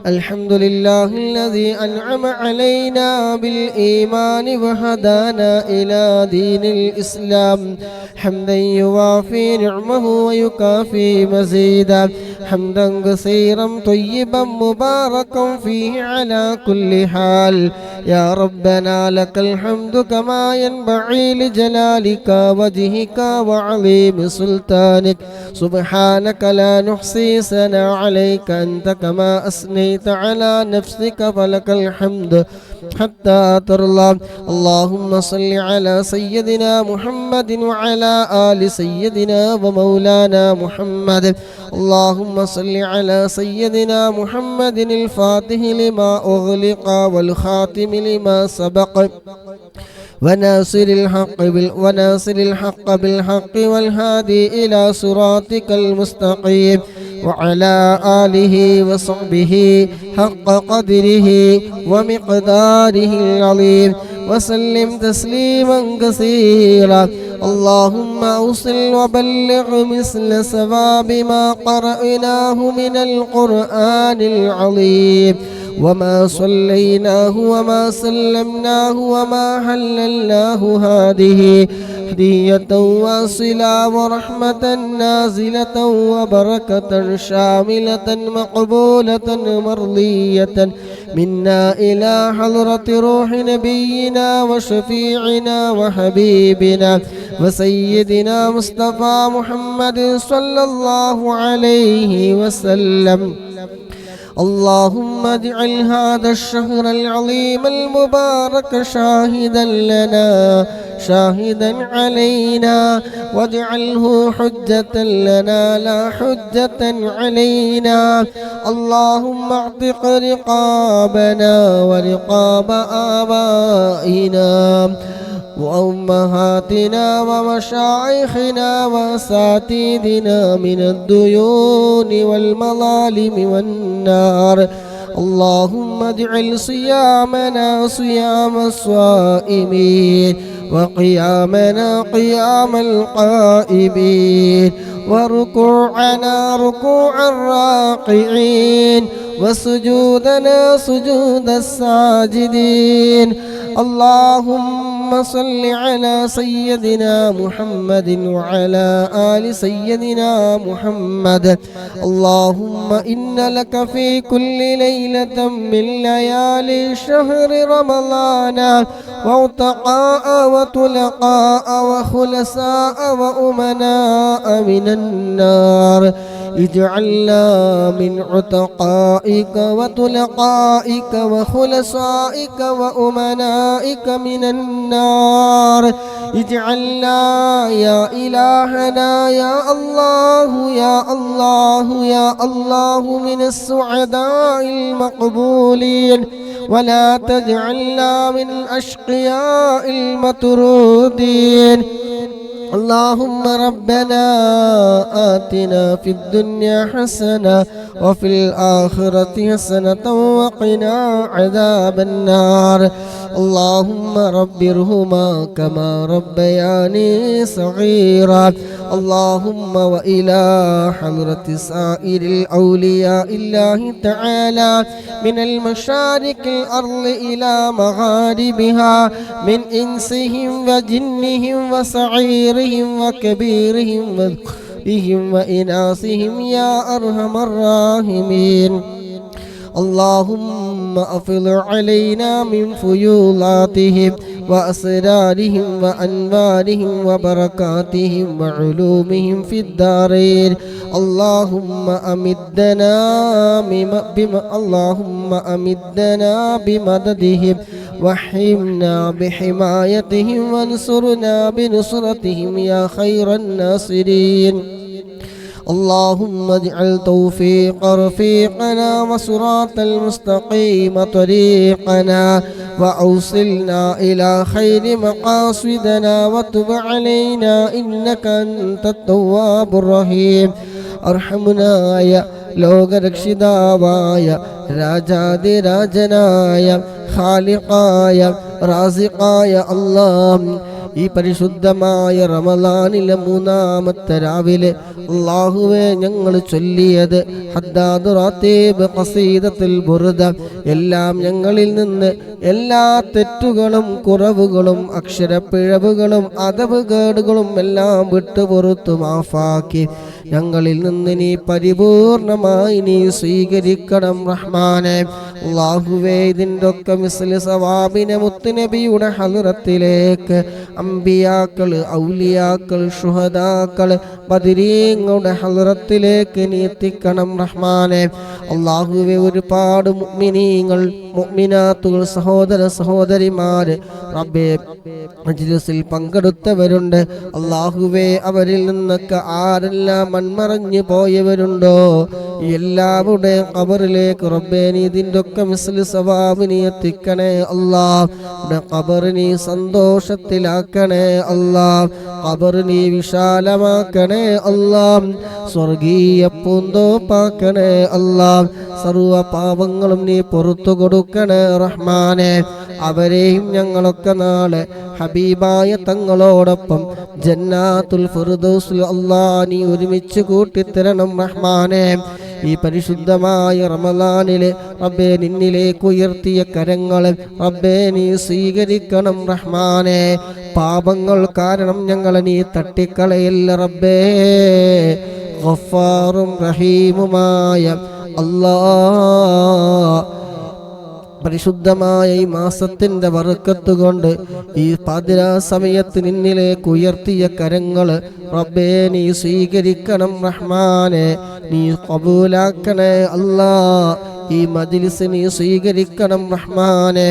الحمد لله الذي أنعم علينا بالإيمان وهدانا إلى دين الإسلام حمدا يوافي نعمه ويكافي مزيدا حمدا كثيرا طيبا مباركا فيه على كل حال يا ربنا لك الحمد كما ينبغي لجلالك وجهك وعظيم سلطانك سبحانك لا نحصي ثناء عليك أنت كما أثنيت على نفسك فلك الحمد حتى ترضى اللهم صل على سيدنا محمد وعلى آل سيدنا ومولانا محمد اللهم صل على سيدنا محمد الفاتح لما أغلق والخاتم لما سبق وناصر الحق بالحق والهادي إلى صراطك المستقيم وعلى آله وصحبه حق قدره ومقداره العظيم وسلم تسليما كثيرا اللهم أوصل وبلغ مثل ثواب ما قرأناه من القرآن العظيم وما صليناه وما سلمناه وما حللناه هذه هدية واصلة ورحمة نازلة وبركة شاملة مقبولة مرضية منا إلى حضرة روح نبينا وشفيعنا وحبيبنا وسيدنا مصطفى محمد صلى الله عليه وسلم اللهم اجعل هذا الشهر العظيم المبارك شاهدا لنا شاهدا علينا واجعله حجة لنا لا حجة علينا اللهم اعتق رقابنا ورقاب آبائنا وأمهاتنا ومشايخنا وأساتذتنا من الديون والمظالم والنار اللهم اجعل صيامنا صيام الصائمين وقيامنا قيام القائمين وركوعنا ركوع الراكعين وسجودنا سجود الساجدين اللهم صل على سيدنا محمد وعلى آل سيدنا محمد اللهم إن لك في كل ليلة من ليالي شهر رمضان وعتقاء وطلقاء وخلصاء وأمناء من النار اجعلنا من عتقائك وطلقائك وخلصائك وأمنائك من النار اجعلنا يا إلهنا يا الله يا الله يا الله من السعداء المقبولين ولا تجعلنا من الأشقياء المطرودين اللهم ربنا آتنا في الدنيا حسنة وفي الآخرة حسنة وقنا عذاب النار اللهم رب ارحمهما كما ربياني صغيرا اللهم وإلى حضرة سائر الأولياء الله تعالى من المشارق الأرض إلى مغاربها من إنسهم وجنهم وصغيرهم وكبيرهم وذكرهم وإناثهم يا أرحم الراحمين اللهم أفض علينا من فيوضاتهم وأسرارهم وأنوارهم وبركاتهم وعلومهم في الدارين اللهم أمدنا بمددهم وحمنا بحمايتهم وانصرنا بنصرتهم يا خير الناصرين اللهم اجعل توفيق رفيقنا وصراط المستقيم طريقنا وأوصلنا إلى خير مقاصدنا وتب علينا إنك أنت التواب الرحيم അർഹമുനായ ലോകരക്ഷിതാവായ രാജാതിരാജനായ ഖാലിഖായ റാസിഖായ അല്ലാഹ് ഈ പരിശുദ്ധമായ റമളാനിലെ മൂന്നാമത്തെ രാവിലെ അല്ലാഹുവേ ഞങ്ങൾ ചൊല്ലിയത് ഹദ്ദാദ് റാത്തീബ് ഖസീദത്തുൽ ബുർദ എല്ലാം ഞങ്ങളിൽ നിന്ന് എല്ലാ തെറ്റുകളും കുറവുകളും അക്ഷരപ്പിഴവുകളും അദബുകേടുകളും എല്ലാം വിട്ടുപുറത്തു മാഫാക്കി ഞങ്ങളിൽ നിന്ന് നീ പരിപൂർണമായി നീ സ്വീകരിക്കണം റഹ്മാനെ. അല്ലാഹുവേ ഇതിൻ്റെ ഒക്കെ മിസ്ലി സവാബിനെ മുത്തുനബിയുടെ ഹദ്റത്തിലേക്ക് അംബിയാക്കൾ ഔലിയാക്കൾ ശുഹദാക്കൾ ബദരീങ്ങളുടെ ഹദ്റത്തിലേക്ക് നീ എത്തിക്കണം റഹ്മാനെ. അല്ലാഹുവേ ഒരുപാട് മുഅ്മിനീങ്ങൾ മുഅ്മിനാത്തുകൾ സഹോദര സഹോദരിമാര് റബ്ബേ മജ്ലിസിൽ പങ്കെടുത്തവരുണ്ട്. അല്ലാഹുവേ അവരിൽ നിന്നൊക്കെ ആരെല്ലാം മൺമറഞ്ഞു പോയവരുണ്ടോ എല്ലാവരുടെയും ഖബറിലേക്ക് റബ്ബേ നീ ഇതിൻ്റെ ഒക്കെ മിസ്ലി സവാബ് നീ എത്തിക്കണേ അല്ലാഹ്. ഖബർ നീ സന്തോഷത്തിലാക്കണേ അല്ലാഹ്. ഖബർ നീ വിശാലമാക്കണേ അല്ലാഹ്. സ്വർഗീയ പൂന്തോപ്പാക്കണേ അല്ലാഹ്. സർവ പാപങ്ങളും നീ പുറത്തു കൊടുക്കണേ റഹ്മാനെ. അവരെയും ഞങ്ങളൊക്കെ നാളെ ഹബീബായ തങ്ങളോടൊപ്പം ജന്നാത്തുൽ ഫിർദൗസിൽ അല്ലാഹ് നീ ഒരുമിച്ച് കൂട്ടിത്തരണം റഹ്മാനെ. ഈ പരിശുദ്ധമായ റമളാനിലെ റബ്ബേ നിന്നിലേക്ക് ഉയർത്തിയ കരങ്ങൾ റബ്ബേ നീ സ്വീകരിക്കണം റഹ്മാനെ. പാപങ്ങൾ കാരണം ഞങ്ങളെ നീ തട്ടിക്കളയല്ല റബ്ബേ. ഗഫാറും റഹീമുമായ അല്ലാഹ് പരിശുദ്ധമായ ഈ മാസത്തിൻ്റെ ബർക്കത്ത് കൊണ്ട് ഈ പാതിരാ സമയത്ത് നിന്നിലേക്ക് ഉയർത്തിയ കരങ്ങൾ റബ്ബേ നീ സ്വീകരിക്കണം റഹ്മാനെ. നീ ഖബൂലാക്കണേ അല്ലാഹ്. ഈ മജ്ലിസ് നീ സ്വീകരിക്കണം റഹ്മാനെ.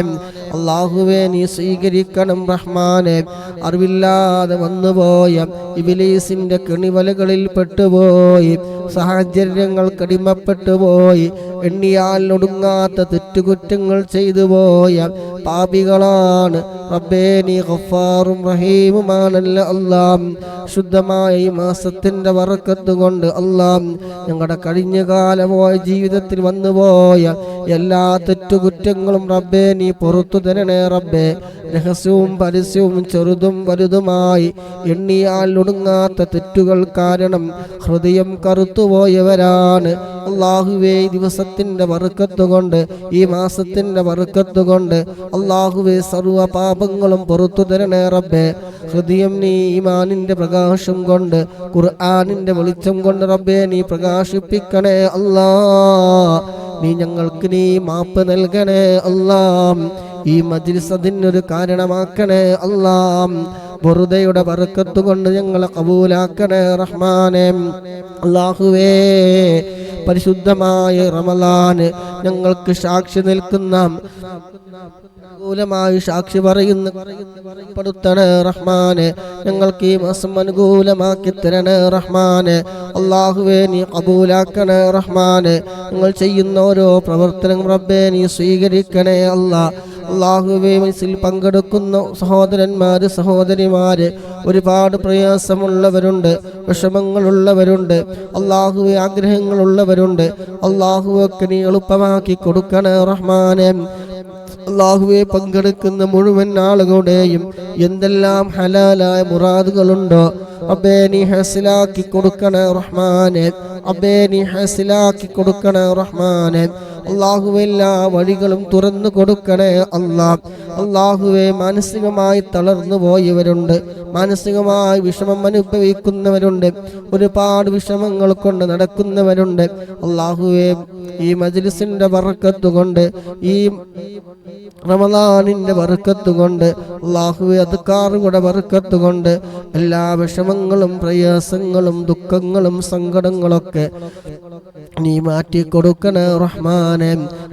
അല്ലാഹുവേ നീ സ്വീകരിക്കണം റഹ്മാനെ. അറിവില്ലാതെ വന്നുപോയ ഇബ്ലീസിന്റെ കെണിവലകളിൽ പെട്ടുപോയി സാഹചര്യങ്ങൾക്ക് അടിമപ്പെട്ടുപോയി എണ്ണിയാൽ ഒടുങ്ങാത്ത തെറ്റുകുറ്റങ്ങൾ ചെയ്തു പോയ പാപികളാണ് റബ്ബേ. നീ ഗഫാറും റഹീമുമാണല്ലോ അല്ലാഹ്. ശുദ്ധമായ ഈ മാസത്തിൻ്റെ ബർക്കത്ത് കൊണ്ട് അല്ലാഹ് ഞങ്ങളുടെ കഴിഞ്ഞകാലമായ ജീവിതത്തിൽ വന്നുപോയ എല്ലാ തെറ്റുകുറ്റങ്ങളും റബ്ബേ നീ പുറത്തു തരണേ റബ്ബേ. രഹസ്യവും പരസ്യവും ചെറുതും വലുതുമായി എണ്ണിയാൽ ഒടുങ്ങാത്ത തെറ്റുകൾ കാരണം ഹൃദയം കറുത്തുപോയവരാണ് അല്ലാഹുവേ. ദിവസത്തിൻ്റെ ബർക്കത്ത് കൊണ്ട് ഈ മാസത്തിൻ്റെ ബർക്കത്ത് കൊണ്ട് അല്ലാഹുവേ സർവ്വ പാപങ്ങളും പുറത്തു തരണേ റബ്ബേ. ഹൃദയം നീ ഈമാനിൻ്റെ പ്രകാശം കൊണ്ട് ഖുർആനിൻ്റെ വെളിച്ചം കൊണ്ട് റബ്ബേ നീ പ്രകാശിപ്പിക്കണേ അല്ലാഹ്. നീ ഞങ്ങൾക്ക് നീ മാപ്പ് നൽകണേ അല്ലാഹ്. ഈ മജ്ലിസ് അതിനൊരു കാരണമാക്കണേ അല്ലാഹ്. ബുർദയുടെ ബർക്കത്ത് കൊണ്ട് ഞങ്ങളെ ഖബൂലാക്കണേ റഹ്മാനെ. അല്ലാഹുവേ പരിശുദ്ധമായ റമളാൻ ഞങ്ങൾക്ക് സാക്ഷി നിൽക്കുന്ന അനുകൂലമായി സാക്ഷി പറയുന്നപ്പെടുത്തണേ റഹ്മാനെ. ഞങ്ങൾക്ക് ഈ മാസം അനുകൂലമാക്കി തരണേ റഹ്മാനെ. അല്ലാഹുവേ നീ ഖബൂലാക്കണേ റഹ്മാനെ. ഞങ്ങൾ ചെയ്യുന്ന ഓരോ പ്രവർത്തനം റബ്ബേ നീ സ്വീകരിക്കണേ അല്ലാഹ്. അല്ലാഹുവേ മജ്ലിസിൽ പങ്കെടുക്കുന്ന സഹോദരന്മാര് സഹോദരിമാര് ഒരുപാട് പ്രയാസമുള്ളവരുണ്ട്, വിഷമങ്ങളുള്ളവരുണ്ട്, അല്ലാഹുവേ ആഗ്രഹങ്ങളുള്ളവരുണ്ട്. അല്ലാഹുവൊക്കെ നീ എളുപ്പമാക്കി കൊടുക്കണേ റഹ്മാനെ. അല്ലാഹുവേ പങ്കെടുക്കുന്ന മുഴുവൻ ആളുകളുടെയും എന്തെല്ലാം ഹലാലായ മുറാദുകളുണ്ടോ റബ്ബേ നീ ഹസിലാക്കി കൊടുക്കണേ റഹ്മാനെ. റബ്ബേ നീ ഹസിലാക്കി കൊടുക്കണേ റഹ്മാനെ. അല്ലാഹുവേ എല്ലാ വഴികളും തുറന്നു കൊടുക്കണേ അല്ലാഹ്. അല്ലാഹുവേ മാനസികമായി തളർന്നു പോയവരുണ്ട്, മാനസികമായി വിഷമം അനുഭവിക്കുന്നവരുണ്ട്, ഒരുപാട് വിഷമങ്ങൾ കൊണ്ട് നടക്കുന്നവരുണ്ട്. അല്ലാഹുവേ ഈ മജ്ലിസിന്റെ ബർക്കത്ത് കൊണ്ട് ഈ റമളാനിന്റെ ബർക്കത്ത് കൊണ്ട് അല്ലാഹുവേ അദ്കാറുകളുടെ ബർക്കത്ത് കൊണ്ട് എല്ലാ വിഷമങ്ങളും പ്രയാസങ്ങളും ദുഃഖങ്ങളും സങ്കടങ്ങളൊക്കെ നീ മാറ്റി കൊടുക്കണേ റഹ്മാനെ.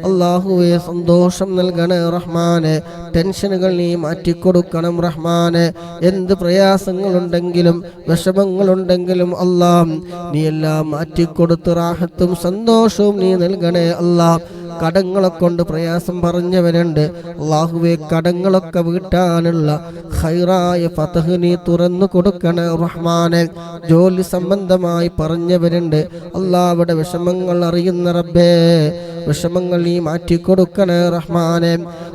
അല്ലാഹുവേ സന്തോഷം നൽകണേ റഹ്മാനെ. ടെൻഷനുകൾ നീ മാറ്റിക്കൊടുക്കണം റഹ്മാനെ. എന്ത് പ്രയാസങ്ങളുണ്ടെങ്കിലും വിഷമങ്ങളുണ്ടെങ്കിലും അല്ലാ നീ എല്ലാം മാറ്റിക്കൊടുത്ത് റാഹത്തും സന്തോഷവും നീ നൽകണേ അല്ലാ. കടങ്ങളെ കൊണ്ട് പ്രയാസം പറഞ്ഞവരുണ്ട്, അല്ലാഹുവേ കടങ്ങളൊക്കെ വീട്ടാനുള്ള ഖൈറായ ഫതഹ് നീ തുറന്നു കൊടുക്കണേ റഹ്മാനെ. ജോലി സംബന്ധമായി പറഞ്ഞവരുണ്ട്, അല്ലാഹുവയുടെ വിഷമങ്ങൾ അറിയുന്ന റബ്ബേ വിഷമങ്ങൾ നീ മാറ്റിക്കൊടുക്കണേ റഹ്മാനെ.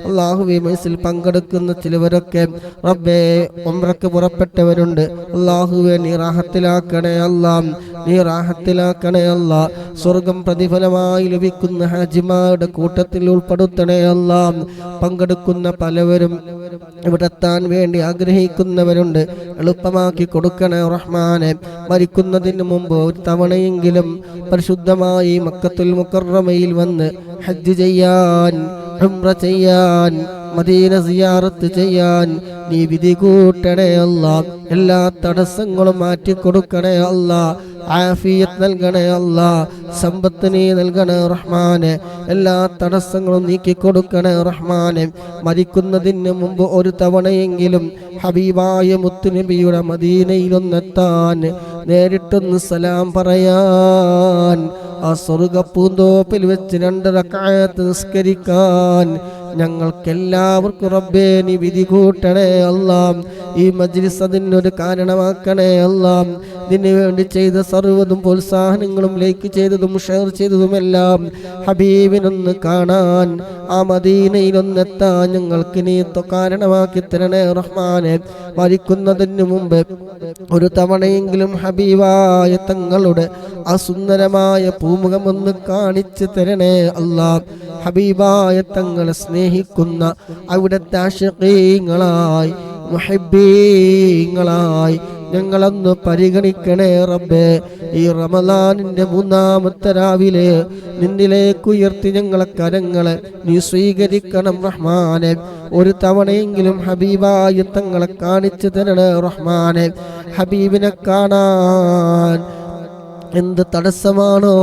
അല്ലാഹുവേ മൈസിൽ പങ്കെടുക്കുന്ന ചിലവരൊക്കെ റബ്ബേ ഉംറക്ക് പുറപ്പെട്ടവരുണ്ട്, അല്ലാഹുവേ നീ റാഹത്തിലാക്കണേ അല്ലാ, നീ റാഹത്തിലാക്കണേ അല്ലാ. സ്വർഗം പ്രതിഫലമായി ലഭിക്കുന്ന ഹാജിമാരുടെ കൂട്ടത്തിൽ ഉൾപ്പെടുത്തണേ അല്ലാ. പങ്കെടുക്കുന്ന പലവരും ഇവിടെ എത്താൻ വേണ്ടി ആഗ്രഹിക്കുന്നവരുണ്ട്, എളുപ്പമാക്കി കൊടുക്കണേ റഹ്മാനെ. മരിക്കുന്നതിന് മുമ്പ് ഒരു തവണയെങ്കിലും പരിശുദ്ധമായി മക്കത്തുൽ മുക്കറമയിൽ വന്ന് ഹജ്ജ് ചെയ്യാൻ, ഉംറ ചെയ്യാൻ, മദീന സിയാറത്ത് ചെയ്യാൻ നീ വിധി കൂട്ടണേ അല്ലാ. എല്ലാ തടസ്സങ്ങളും മാറ്റിക്കൊടുക്കണേ അല്ലാ. ആഫിയത്ത് നൽകണേ അല്ലാ. സമ്പത്ത് നീ നൽകണേ റഹ്മാനെ. എല്ലാ തടസ്സങ്ങളും നീക്കിക്കൊടുക്കണേ റഹ്മാനെ. മരിക്കുന്നതിന് മുമ്പ് ഒരു തവണയെങ്കിലും ഹബീബായ മുത്തുനബിയുടെ മദീനയിലൊന്നെത്താൻ, നേരിട്ടൊന്ന് സലാം പറയാൻ, ആ സ്വർഗപ്പൂന്തോപ്പിൽ വെച്ച് 2 റക്അത്ത് നിസ്കരിക്കാൻ ഞങ്ങൾക്കെല്ലാവർക്കും റബ്ബേ നീ വിധി കൂട്ടണേ അല്ലാ. ഈ മജ്ലിസ് അതിനൊരു കാരണമാക്കണേ അല്ലാ. ഇതിനു വേണ്ടി ചെയ്ത സർവ്വതും പ്രോത്സാഹനങ്ങളും ലൈക്ക് ചെയ്തതും ഷെയർ ചെയ്തതുമെല്ലാം ഹബീബിനൊന്ന് കാണാൻ, ആ മദീനയിലൊന്നെത്താൻ ഞങ്ങൾക്ക് നീ കാരണമാക്കി തരണേ റഹ്മാനെ. മരിക്കുന്നതിന് മുമ്പ് ഒരു തവണയെങ്കിലും ഹബീബായ തങ്ങളുടെ ആ സുന്ദരമായ പൂമുഖം ഒന്ന് കാണിച്ചു തരണേ അല്ലാ. ഹബീബായ തങ്ങളെ സ്നേഹിക്കുന്ന അവിടുത്തെ ആശിഖീങ്ങളായി മുഹബ്ബീങ്ങളായി ഞങ്ങളൊന്ന് പരിഗണിക്കണേ റബ്ബേ. ഈ റമളാനിന്റെ 3ാമത്തെ രാവിലെ നിന്നിലേക്ക് ഉയർത്തി ഞങ്ങളെ കരങ്ങളെ നീ സ്വീകരിക്കണം റഹ്മാനെ. ഒരു തവണയെങ്കിലും ഹബീബായ തങ്ങളെ കാണിച്ചു തരണേ റഹ്മാനെ. ഹബീബിനെ കാണാൻ എന്ത് തടസ്സമാണോ,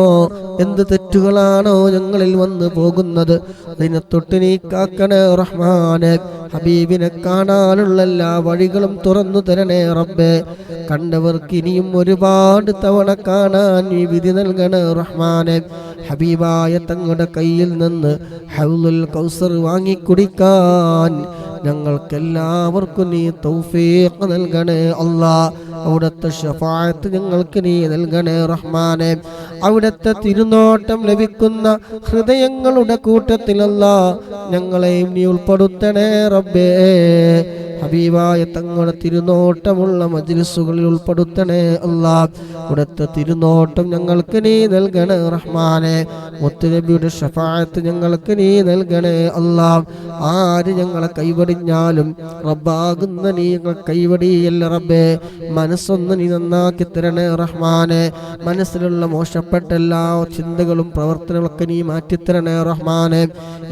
എന്ത് തെറ്റുകളാണോ ഞങ്ങളിൽ വന്നു പോകുന്നത്, അതിനെ തൊട്ട് നീ കാക്കണേ റഹ്മാനെ. ഹബീബിനെ കാണാനുള്ള എല്ലാ വഴികളും തുറന്നു തരണേ റബ്ബേ. കണ്ടവർക്ക് ഇനിയും ഒരുപാട് തവണ കാണാൻ നീ വിധി നൽകണേ റഹ്മാനെ. ഹബീബായ തങ്ങളുടെ കയ്യിൽ നിന്ന് ഹൗലുൽ കൗസർ വാങ്ങിക്കുടിക്കാൻ ഞങ്ങൾക്കെല്ലാവർക്കും നീ തൗഫീഖ് നൽകണേ അല്ലാ. അവിടുത്തെ ശഫാഅത്ത് ഞങ്ങൾക്ക് നീ നൽകണേ റഹ്മാനെ. അവിടുത്തെ തിരുനോട്ടം ലഭിക്കുന്ന ഹൃദയങ്ങളുടെ കൂട്ടത്തിലല്ല ഞങ്ങളെയും നീ ഉൾപ്പെടുത്തണേ റബ്ബേ. ഹബീബായ തങ്ങളുടെ തിരുനോട്ടമുള്ള മജ്ലിസുകളിൽ ഉൾപ്പെടുത്തണേ അല്ലാ. അവിടുത്തെ തിരുനോട്ടം ഞങ്ങൾക്ക് നീ നൽകണേ റഹ്മാനെ. മുത്തുനബിയുടെ ശഫാഅത്ത് ഞങ്ങൾക്ക് നീ നൽകണേ അല്ലാ. ആര് ഞങ്ങളെ കൈവടിഞ്ഞാലും റബ്ബാകുന്ന നീ ഞങ്ങൾ കൈവടിയല്ല റബ്ബേ. മനസ്സൊന്ന് നീ നന്നാക്കി തരണേ റഹ്മാനെ. മനസ്സിലുള്ള മോശപ്പെട്ട എല്ലാ ചിന്തകളും പ്രവർത്തനങ്ങളൊക്കെ നീ മാറ്റിത്തരണേ റഹ്മാനെ.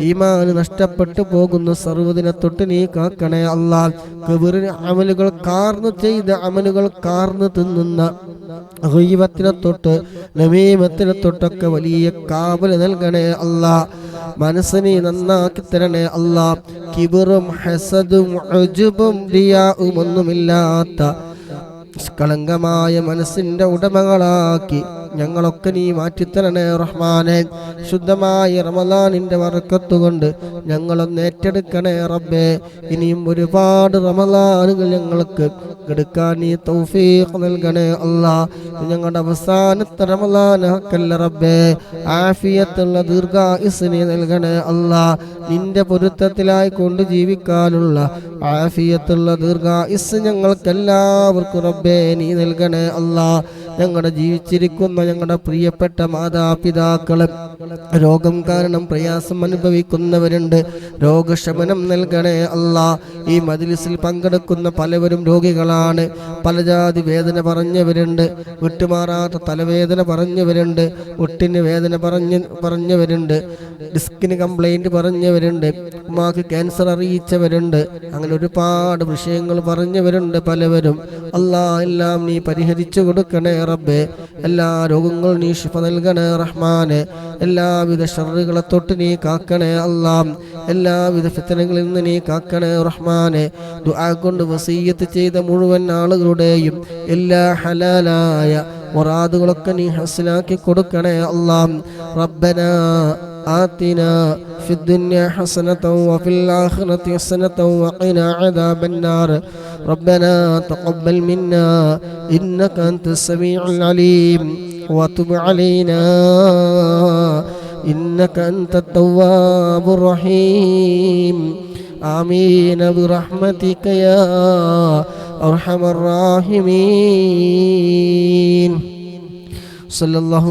ഈമാൻ നഷ്ടപ്പെട്ടു പോകുന്ന സർവ്വതിനെ തൊട്ട് നീ കാക്കണേ അല്ലാ. ഖബറിന് അമലുകൾ കാർന്നു ചെയ്ത അമലുകൾ കാർന്നു തിന്നുന്ന ഗീബത്തിനെ തൊട്ട് നമീമത്തിനെ തൊട്ടൊക്കെ വലിയ കാവൽ നൽകണേ അല്ലാ. മനസ്സിനെ നന്നാക്കി തരണേ അല്ലാ. കിബറും ഹസദും ഉജ്ബും റിയാഉം ഒന്നുമില്ലാത്ത കളങ്കമായ മനസ്സിന്റെ ഉടമകളാക്കി ഞങ്ങളൊക്കെ നീ മാറ്റിത്തരണേ റഹ്മാനെ. ശുദ്ധമായ റമളാനിന്റെ ബർക്കത്തുകൊണ്ട് ഞങ്ങളൊന്ന് ഏറ്റെടുക്കണേ റബ്ബേ. ഇനിയും ഒരുപാട് റമളാനുകൾ ഞങ്ങൾക്ക് എടുക്കാൻ നീ തൗഫീഖ് നൽകണേ അല്ലാ. ഞങ്ങളുടെ അവസാനത്തെ റമളാനാക്കല്ല റബ്ബേ. ആഫിയത്തുള്ള ദീർഘായുസ്സ് നീ നൽകണേ അല്ലാ. നിന്റെ പൊരുത്തത്തിലായി കൊണ്ട് ജീവിക്കാനുള്ള ആഫിയത്തുള്ള ദീർഘായുസ്സ് ഞങ്ങൾക്കെല്ലാവർക്കും റബ്ബേ നീ നൽകണേ അല്ലാ. ഞങ്ങളുടെ ജീവിച്ചിരിക്കുന്ന ഞങ്ങളുടെ പ്രിയപ്പെട്ട മാതാപിതാക്കളെ രോഗം കാരണം പ്രയാസം അനുഭവിക്കുന്നവരുണ്ട്, രോഗശമനം നൽകണേ അല്ലാ. ഈ മജ്ലിസിൽ പങ്കെടുക്കുന്ന പലവരും രോഗികളാണ്. പല ജാതി വേദന പറഞ്ഞവരുണ്ട്, വിട്ടുമാറാത്ത തലവേദന പറഞ്ഞവരുണ്ട്, മുട്ടിന് വേദന പറഞ്ഞവരുണ്ട്, ഡിസ്കിന് കംപ്ലൈൻറ്റ് പറഞ്ഞവരുണ്ട്, ഉമ്മാക്ക് ക്യാൻസർ അറിയിച്ചവരുണ്ട്. അങ്ങനെ ഒരുപാട് വിഷയങ്ങൾ പറഞ്ഞവരുണ്ട് പലവരും. അല്ലാ എല്ലാം നീ പരിഹരിച്ചു കൊടുക്കണേ റബ്ബേ. എല്ലാ രോഗങ്ങളും നീ ശിഫ നൽകണേ റഹ്മാനെ. എല്ലാവിധ ഷർറുകളെ തൊട്ട് നീ കാക്കണേ അല്ലാ. എല്ലാവിധ ഫിത്നകളിൽ നിന്ന് നീ കാക്കണേ റഹ്മാനെ. ദുആ കൊണ്ട് വസിയ്യത്ത് ചെയ്ത മുഴുവൻ ആളുകളുടെയും എല്ലാ ഹലാലായ മുറാദുകളൊക്കെ നീ ഹസ്നാക്കി കൊടുക്കണേ അല്ലാ. റബ്ബനാ آتنا في الدنيا حسنة وفي الآخرة حسنة وقنا عذاب النار. ربنا تقبل منا إنك أنت السميع العليم وتب علينا إنك أنت التواب الرحيم. آمين برحمتك يا أرحم الراحمين. صلى الله